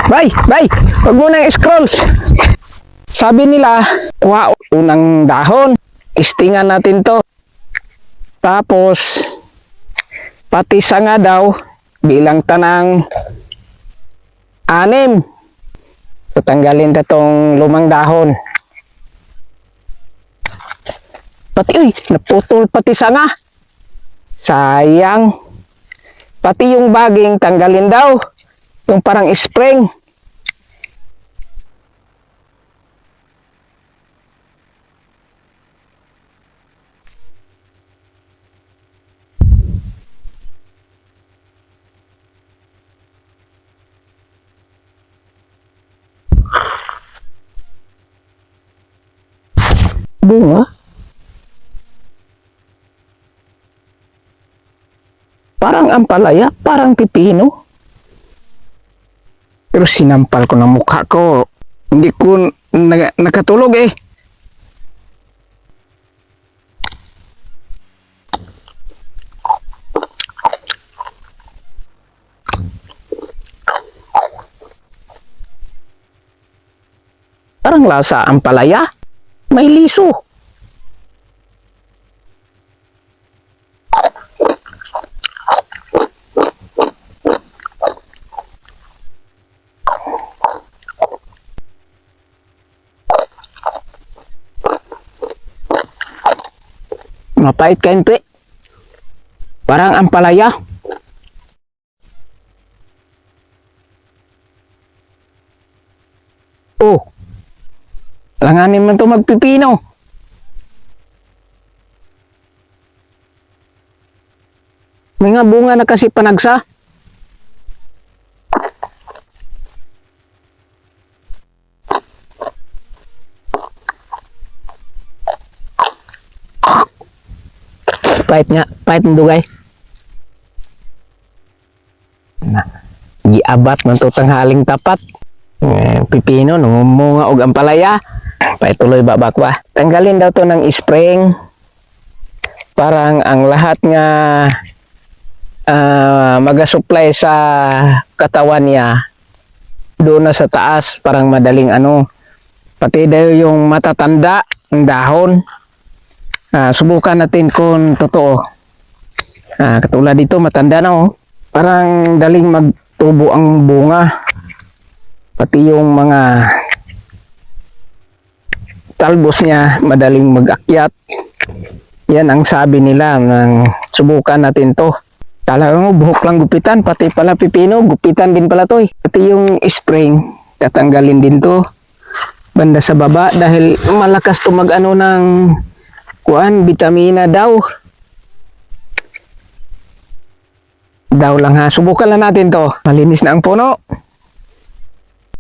Bay, huwag mo nang scroll. Sabi nila, kuha unang dahon. Istingan natin to. Tapos, pati sanga daw, bilang tanang 6. Tatanggalin na tong lumang dahon. Pati, naputol pati sanga. Sayang. Pati yung baging, tanggalin daw. Yung parang spring. Bunga? Parang ampalaya, parang pipino. Pero sinampal ko ng mukha ko. Hindi ko nakatulog eh. Parang lasa ampalaya. May liso. Mapait kainte. Parang ampalaya. Oh. Langanin mo ito magpipino. May nga bunga na kasi panagsa. Pahit nga, pahit ng dugay. Giabat man ito tanghaling tapat. Pipino, nangumunga og ampalaya. Paituloy babakwa. Tanggalin daw to ng spring. Parang ang lahat nga mag-supply sa katawan niya doon na sa taas. Parang madaling pati daw yung matatanda ng dahon. Subukan natin kung totoo. Katulad dito, matanda na Parang daling magtubo ang bunga. Pati yung mga talbos niya madaling mag-akyat. Yan ang sabi nila ng subukan natin to. Kala mo buhok lang gupitan, pati pala pipino, gupitan din pala to Pati yung spring, tatanggalin din to. Banda sa baba dahil malakas to ng vitamina daw. Daw lang ha. Subukan lang natin to. Malinis na ang puno.